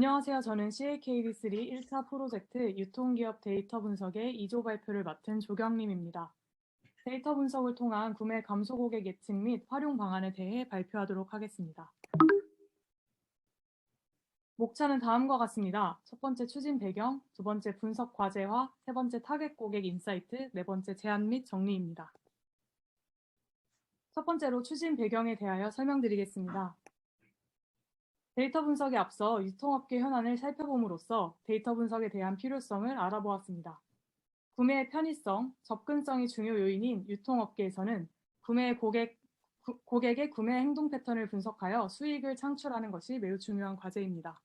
안녕하세요. 저는 CAKB3 1차 프로젝트 유통기업 데이터 분석의 2조 발표를 맡은 조경림입니다. 데이터 분석을 통한 구매 감소 고객 예측 및 활용 방안에 대해 발표하도록 하겠습니다. 목차는 다음과 같습니다. 첫 번째 추진 배경, 두 번째 분석 과제화, 세 번째 타겟 고객 인사이트, 네 번째 제안 및 정리입니다. 첫 번째로 추진 배경에 대하여 설명드리겠습니다. 데이터 분석에 앞서 유통업계 현안을 살펴봄으로써 데이터 분석에 대한 필요성을 알아보았습니다. 구매의 편의성, 접근성이 중요 요인인 유통업계에서는 고객의 구매 행동 패턴을 분석하여 수익을 창출하는 것이 매우 중요한 과제입니다.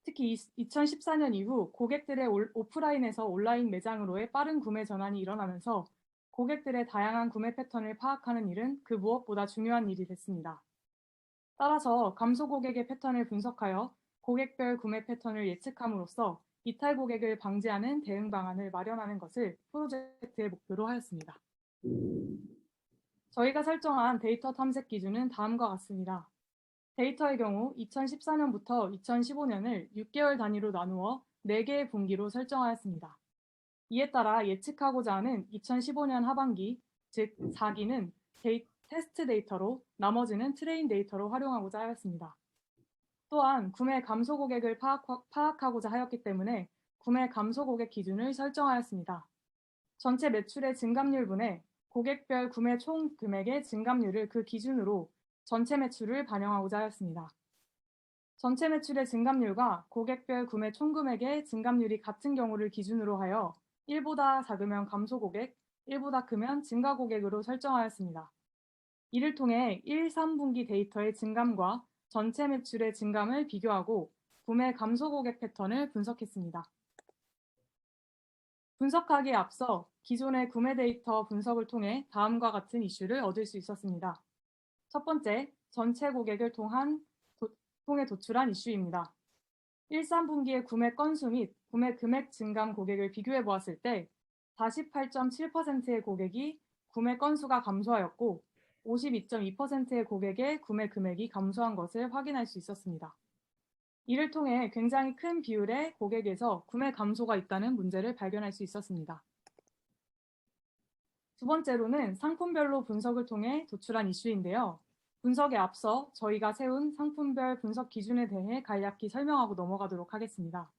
특히 2014년 이후 고객들의 오프라인에서 온라인 매장으로의 빠른 구매 전환이 일어나면서 고객들의 다양한 구매 패턴을 파악하는 일은 그 무엇보다 중요한 일이 됐습니다. 따라서 감소 고객의 패턴을 분석하여 고객별 구매 패턴을 예측함으로써 이탈 고객을 방지하는 대응 방안을 마련하는 것을 프로젝트의 목표로 하였습니다. 저희가 설정한 데이터 탐색 기준은 다음과 같습니다. 데이터의 경우 2014년부터 2015년을 6개월 단위로 나누어 4개의 분기로 설정하였습니다. 이에 따라 예측하고자 하는 2015년 하반기, 즉 4기는 테스트 데이터로 나머지는 트레인 데이터로 활용하고자 하였습니다. 또한 구매 감소 고객을 파악하고자 하였기 때문에 구매 감소 고객 기준을 설정하였습니다. 전체 매출의 증감률분의 고객별 구매 총 금액의 증감률을 그 기준으로 전체 매출을 반영하고자 하였습니다. 전체 매출의 증감률과 고객별 구매 총 금액의 증감률이 같은 경우를 기준으로 하여 1보다 작으면 감소 고객, 1보다 크면 증가 고객으로 설정하였습니다. 이를 통해 1, 3분기 데이터의 증감과 전체 매출의 증감을 비교하고 구매 감소 고객 패턴을 분석했습니다. 분석하기에 앞서 기존의 구매 데이터 분석을 통해 다음과 같은 이슈를 얻을 수 있었습니다. 첫 번째, 전체 고객을 통해 도출한 이슈입니다. 1, 3분기의 구매 건수 및 구매 금액 증감 고객을 비교해 보았을 때 48.7%의 고객이 구매 건수가 감소하였고 52.2%의 고객의 구매 금액이 감소한 것을 확인할 수 있었습니다. 이를 통해 굉장히 큰 비율의 고객에서 구매 감소가 있다는 문제를 발견할 수 있었습니다. 두 번째로는 상품별로 분석을 통해 도출한 이슈인데요. 분석에 앞서 저희가 세운 상품별 분석 기준에 대해 간략히 설명하고 넘어가도록 하겠습니다.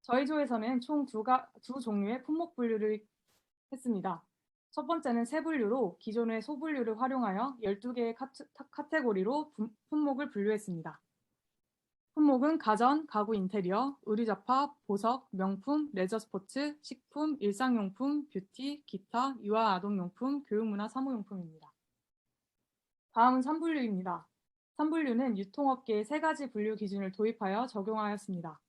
저희 조에서는 총 두 종류의 품목 분류를 했습니다. 첫 번째는 세분류로 기존의 소분류를 활용하여 12개의 카테고리로 품목을 분류했습니다. 품목은 가전, 가구 인테리어, 의류잡화, 보석, 명품, 레저 스포츠, 식품, 일상용품, 뷰티, 기타, 유아 아동용품, 교육문화 사무용품입니다. 다음은 3분류입니다. 3분류는 유통업계의 3가지 분류 기준을 도입하여 적용하였습니다.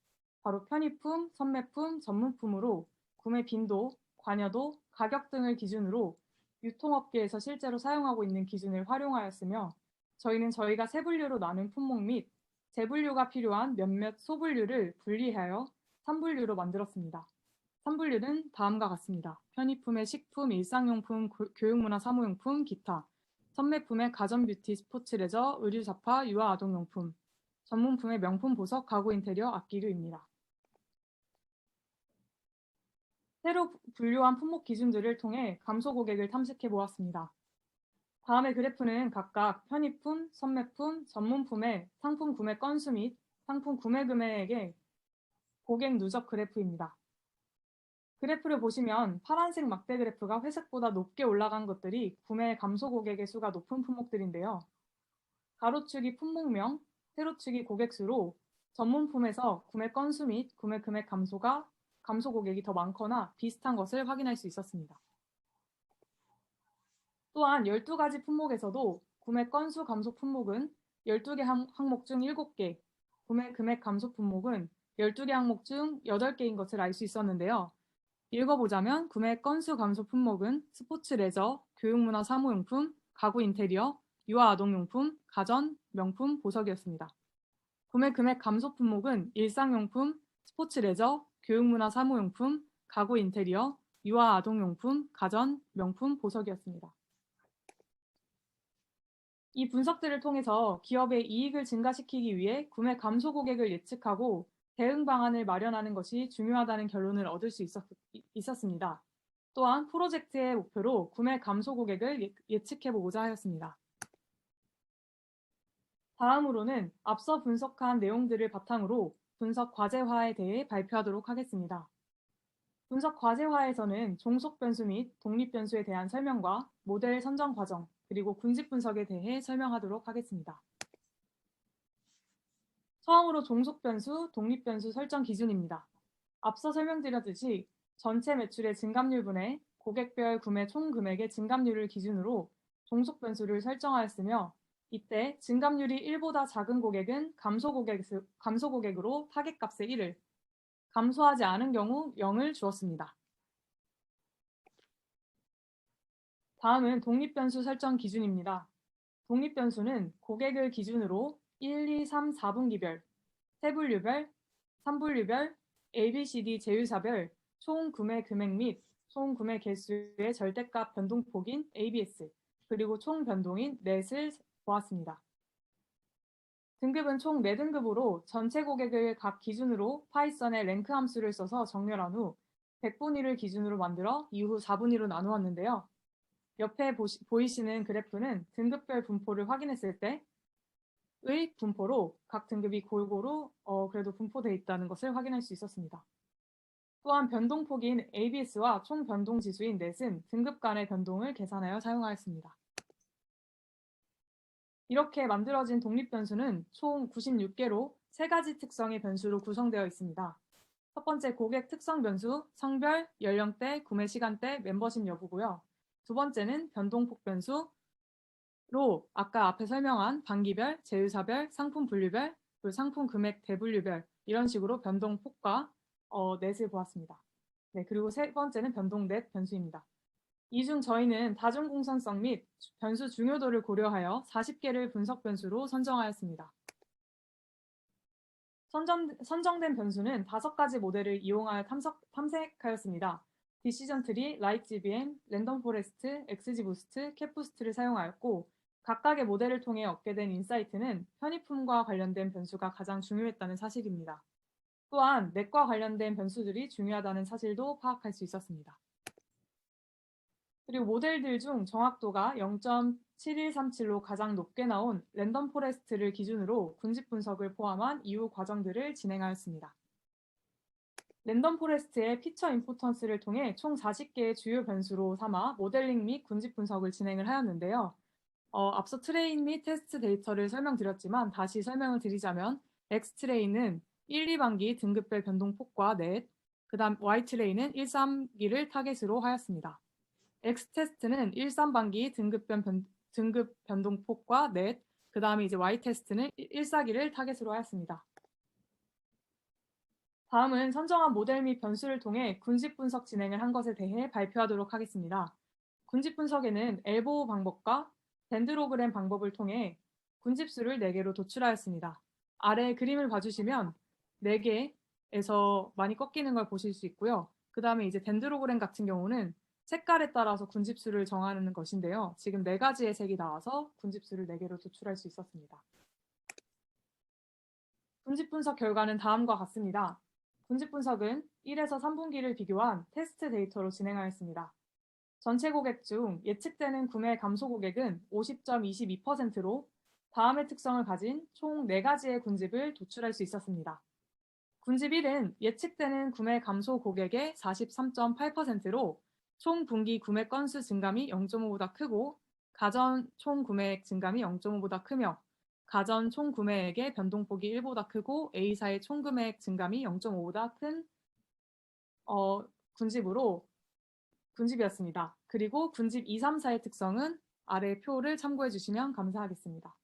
바로 편의품, 선매품, 전문품으로 구매 빈도, 관여도, 가격 등을 기준으로 유통업계에서 실제로 사용하고 있는 기준을 활용하였으며 저희는 저희가 세 분류로 나눈 품목 및 재분류가 필요한 몇몇 소분류를 분리하여 3분류로 만들었습니다. 3분류는 다음과 같습니다. 편의품의 식품, 일상용품, 교육문화 사무용품, 기타, 선매품의 가전 뷰티, 스포츠 레저, 의류 잡화, 유아 아동용품, 전문품의 명품 보석, 가구 인테리어, 악기류입니다. 새로 분류한 품목 기준들을 통해 감소 고객을 탐색해 보았습니다. 다음의 그래프는 각각 편의품, 선매품, 전문품의 상품 구매 건수 및 상품 구매 금액의 고객 누적 그래프입니다. 그래프를 보시면 파란색 막대 그래프가 회색보다 높게 올라간 것들이 구매 감소 고객의 수가 높은 품목들인데요. 가로축이 품목명, 세로축이 고객수로 전문품에서 구매 건수 및 구매 금액 감소 고객이 더 많거나 비슷한 것을 확인할 수 있었습니다. 또한 12가지 품목에서도 구매 건수 감소 품목은 12개 항목 중 7개, 구매 금액 감소 품목은 12개 항목 중 8개인 것을 알 수 있었는데요. 읽어보자면 구매 건수 감소 품목은 스포츠 레저, 교육문화 사무용품, 가구 인테리어, 유아 아동용품, 가전, 명품, 보석이었습니다. 구매 금액 감소 품목은 일상용품, 스포츠 레저, 교육문화 사무용품, 가구 인테리어, 유아 아동용품, 가전, 명품, 보석이었습니다. 이 분석들을 통해서 기업의 이익을 증가시키기 위해 구매 감소 고객을 예측하고 대응 방안을 마련하는 것이 중요하다는 결론을 얻을 수 있었습니다. 또한 프로젝트의 목표로 구매 감소 고객을 예측해 보고자 하였습니다. 다음으로는 앞서 분석한 내용들을 바탕으로 분석 과제화에 대해 발표하도록 하겠습니다. 분석 과제화에서는 종속 변수 및 독립 변수에 대한 설명과 모델 선정 과정, 그리고 군집 분석에 대해 설명하도록 하겠습니다. 처음으로 종속 변수, 독립 변수 설정 기준입니다. 앞서 설명드렸듯이 전체 매출의 증감률분의 고객별 구매 총 금액의 증감률을 기준으로 종속 변수를 설정하였으며, 이때 증감률이 1보다 작은 고객은 감소 고객으로 타겟값의 1을, 감소하지 않은 경우 0을 주었습니다. 다음은 독립변수 설정 기준입니다. 독립변수는 고객을 기준으로 1, 2, 3, 4분기별, 세분류별, 3분류별, ABCD 제휴사별, 총 구매 금액 및 총 구매 개수의 절대값 변동폭인 ABS, 그리고 총 변동인 넷을 보았습니다. 등급은 총 4등급으로 전체 고객을 각 기준으로 파이썬의 랭크 함수를 써서 정렬한 후 100분위를 기준으로 만들어 이후 4분위로 나누었는데요. 옆에 보이시는 그래프는 등급별 분포를 확인했을 때의 분포로 각 등급이 골고루 그래도 분포되어 있다는 것을 확인할 수 있었습니다. 또한 변동폭인 ABS와 총 변동 지수인 넷은 등급 간의 변동을 계산하여 사용하였습니다. 이렇게 만들어진 독립변수는 총 96개로 3가지 특성의 변수로 구성되어 있습니다. 첫 번째 고객 특성 변수, 성별, 연령대, 구매 시간대, 멤버십 여부고요. 두 번째는 변동폭 변수로 아까 앞에 설명한 반기별, 제휴사별, 상품 분류별, 그리고 상품 금액 대분류별 이런 식으로 변동폭과 넷을 보았습니다. 네, 그리고 세 번째는 변동 넷 변수입니다. 이 중 저희는 다중공선성 및 변수 중요도를 고려하여 40개를 분석 변수로 선정하였습니다. 선정된 변수는 5가지 모델을 이용하여 탐색하였습니다. 디시전 트리, 라이트 GBM, 랜덤 포레스트, XGBoost, 캡부스트를 사용하였고, 각각의 모델을 통해 얻게 된 인사이트는 편의품과 관련된 변수가 가장 중요했다는 사실입니다. 또한 넷과 관련된 변수들이 중요하다는 사실도 파악할 수 있었습니다. 그리고 모델들 중 정확도가 0.7137로 가장 높게 나온 랜덤 포레스트를 기준으로 군집 분석을 포함한 이후 과정들을 진행하였습니다. 랜덤 포레스트의 피처 임포턴스를 통해 총 40개의 주요 변수로 삼아 모델링 및 군집 분석을 진행을 하였는데요. 앞서 트레인 및 테스트 데이터를 설명드렸지만 다시 설명을 드리자면 X트레인은 1, 2반기 등급별 변동폭과 넷, 그 다음 Y트레인은 1, 3기를 타겟으로 하였습니다. X테스트는 1, 3반기 등급 변동폭과 넷, 그 다음에 이제 Y테스트는 1, 4기를 타겟으로 하였습니다. 다음은 선정한 모델 및 변수를 통해 군집 분석 진행을 한 것에 대해 발표하도록 하겠습니다. 군집 분석에는 엘보우 방법과 덴드로그램 방법을 통해 군집수를 4개로 도출하였습니다. 아래 그림을 봐주시면 4개에서 많이 꺾이는 걸 보실 수 있고요. 그 다음에 이제 덴드로그램 같은 경우는 색깔에 따라서 군집수를 정하는 것인데요. 지금 4가지의 색이 나와서 군집수를 4개로 도출할 수 있었습니다. 군집 분석 결과는 다음과 같습니다. 군집 분석은 1에서 3분기를 비교한 테스트 데이터로 진행하였습니다. 전체 고객 중 예측되는 구매 감소 고객은 50.22%로 다음의 특성을 가진 총 4가지의 군집을 도출할 수 있었습니다. 군집 1은 예측되는 구매 감소 고객의 43.8%로 총 분기 구매 건수 증감이 0.5보다 크고 가전 총 구매액 증감이 0.5보다 크며 가전 총 구매액의 변동폭이 1보다 크고 A사의 총 구매액 증감이 0.5보다 큰 군집이었습니다. 그리고 군집 2, 3, 4의 특성은 아래 표를 참고해 주시면 감사하겠습니다.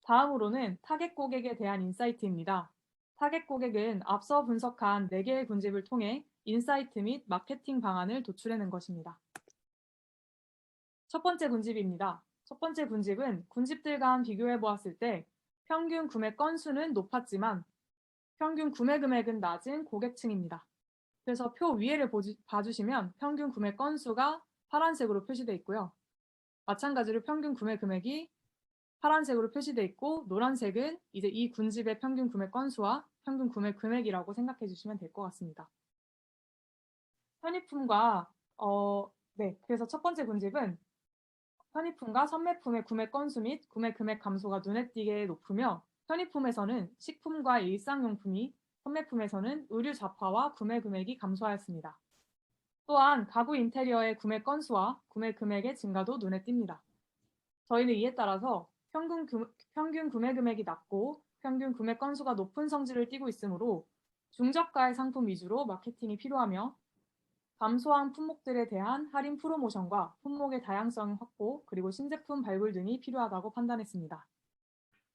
다음으로는 타겟 고객에 대한 인사이트입니다. 타겟 고객은 앞서 분석한 4개의 군집을 통해 인사이트 및 마케팅 방안을 도출해낸 것입니다. 첫 번째 군집입니다. 첫 번째 군집은 군집들 간 비교해 보았을 때 평균 구매 건수는 높았지만 평균 구매 금액은 낮은 고객층입니다. 그래서 표 위에를 봐주시면 평균 구매 건수가 파란색으로 표시되어 있고요. 마찬가지로 평균 구매 금액이 파란색으로 표시되어 있고 노란색은 이제 이 군집의 평균 구매 건수와 평균 구매 금액이라고 생각해 주시면 될 것 같습니다. 편의품과 그래서 첫 번째 군집은 편의품과 선매품의 구매 건수 및 구매 금액 감소가 눈에 띄게 높으며 편의품에서는 식품과 일상용품이 선매품에서는 의류 잡화와 구매 금액이 감소하였습니다. 또한 가구 인테리어의 구매 건수와 구매 금액의 증가도 눈에 띕니다. 저희는 이에 따라서 평균 구매 금액이 낮고 평균 구매 건수가 높은 성질을 띠고 있으므로 중저가의 상품 위주로 마케팅이 필요하며 감소한 품목들에 대한 할인 프로모션과 품목의 다양성 확보 그리고 신제품 발굴 등이 필요하다고 판단했습니다.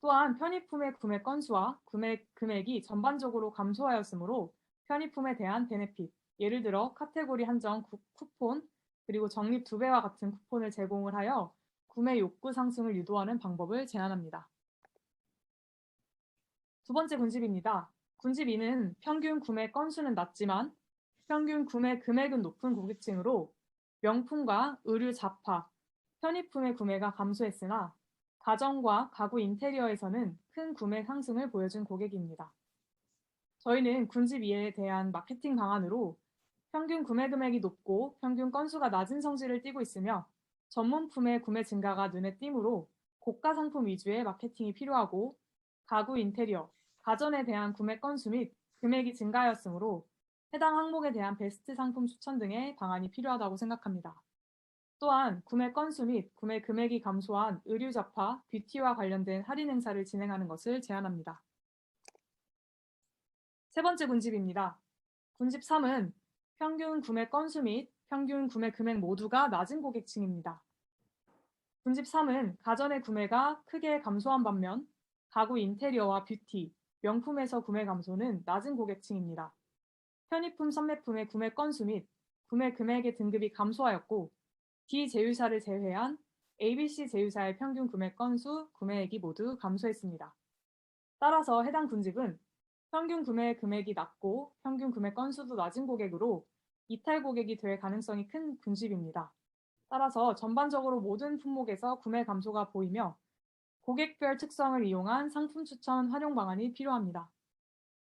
또한 편의품의 구매 건수와 구매 금액이 전반적으로 감소하였으므로 편의품에 대한 베네핏, 예를 들어 카테고리 한정 쿠폰 그리고 적립 2배와 같은 쿠폰을 제공을 하여 구매 욕구 상승을 유도하는 방법을 제안합니다. 두 번째 군집입니다. 군집 2는 평균 구매 건수는 낮지만 평균 구매 금액은 높은 고객층으로 명품과 의류 잡화, 편의품의 구매가 감소했으나 가정과 가구 인테리어에서는 큰 구매 상승을 보여준 고객입니다. 저희는 군집 2에 대한 마케팅 방안으로 평균 구매 금액이 높고 평균 건수가 낮은 성질을 띠고 있으며 전문품의 구매 증가가 눈에 띄므로 고가 상품 위주의 마케팅이 필요하고 가구 인테리어, 가전에 대한 구매 건수 및 금액이 증가하였으므로 해당 항목에 대한 베스트 상품 추천 등의 방안이 필요하다고 생각합니다. 또한 구매 건수 및 구매 금액이 감소한 의류 잡화, 뷰티와 관련된 할인 행사를 진행하는 것을 제안합니다. 세 번째 군집입니다. 군집 3은 평균 구매 건수 및 평균 구매 금액 모두가 낮은 고객층입니다. 군집 3은 가전의 구매가 크게 감소한 반면 가구 인테리어와 뷰티, 명품에서 구매 감소는 낮은 고객층입니다. 편의품 선매품의 구매 건수 및 구매 금액의 등급이 감소하였고 D 제휴사를 제외한 ABC 제휴사의 평균 구매 건수, 구매액이 모두 감소했습니다. 따라서 해당 군집은 평균 구매 금액이 낮고 평균 구매 건수도 낮은 고객으로 이탈 고객이 될 가능성이 큰 군집입니다. 따라서 전반적으로 모든 품목에서 구매 감소가 보이며 고객별 특성을 이용한 상품 추천 활용 방안이 필요합니다.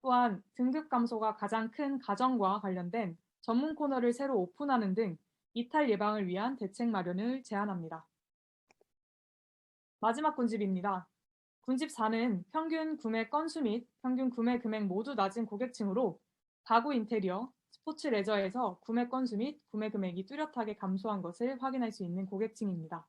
또한 등급 감소가 가장 큰 가정과 관련된 전문 코너를 새로 오픈하는 등 이탈 예방을 위한 대책 마련을 제안합니다. 마지막 군집입니다. 군집 4는 평균 구매 건수 및 평균 구매 금액 모두 낮은 고객층으로 가구 인테리어, 스포츠 레저에서 구매 건수 및 구매 금액이 뚜렷하게 감소한 것을 확인할 수 있는 고객층입니다.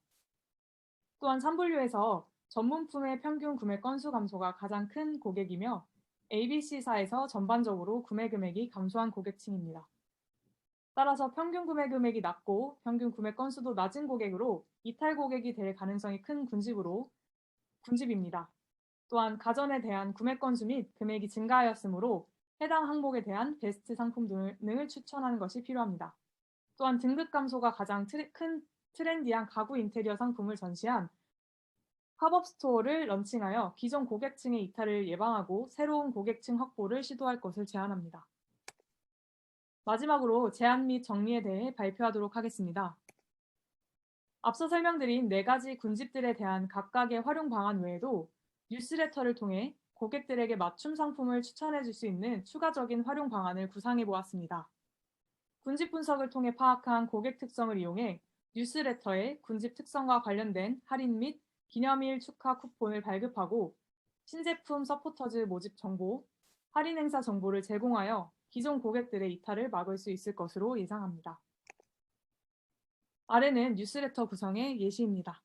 또한 3분류에서 전문품의 평균 구매 건수 감소가 가장 큰 고객이며 ABC사에서 전반적으로 구매 금액이 감소한 고객층입니다. 따라서 평균 구매 금액이 낮고 평균 구매 건수도 낮은 고객으로 이탈 고객이 될 가능성이 큰 군집입니다. 또한 가전에 대한 구매 건수 및 금액이 증가하였으므로 해당 항목에 대한 베스트 상품 등을 추천하는 것이 필요합니다. 또한 등급 감소가 가장 큰 트렌디한 가구 인테리어 상품을 전시한 팝업 스토어를 런칭하여 기존 고객층의 이탈을 예방하고 새로운 고객층 확보를 시도할 것을 제안합니다. 마지막으로 제안 및 정리에 대해 발표하도록 하겠습니다. 앞서 설명드린 4가지 군집들에 대한 각각의 활용 방안 외에도 뉴스레터를 통해 고객들에게 맞춤 상품을 추천해 줄 수 있는 추가적인 활용 방안을 구상해 보았습니다. 군집 분석을 통해 파악한 고객 특성을 이용해 뉴스레터에 군집 특성과 관련된 할인 및 기념일 축하 쿠폰을 발급하고 신제품 서포터즈 모집 정보, 할인 행사 정보를 제공하여 기존 고객들의 이탈을 막을 수 있을 것으로 예상합니다. 아래는 뉴스레터 구성의 예시입니다.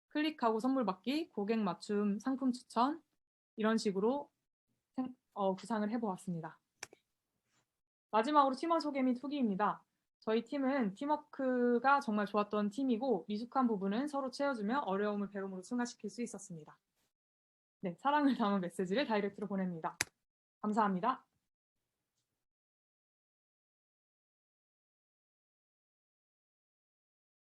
클릭하고 선물 받기, 고객 맞춤 상품 추천 이런 식으로 구상을 해보았습니다. 마지막으로 팀원 소개 및 후기입니다. 저희 팀은 팀워크가 정말 좋았던 팀이고 미숙한 부분은 서로 채워주며 어려움을 배움으로 승화시킬 수 있었습니다. 네, 사랑을 담은 메시지를 다이렉트로 보냅니다. 감사합니다.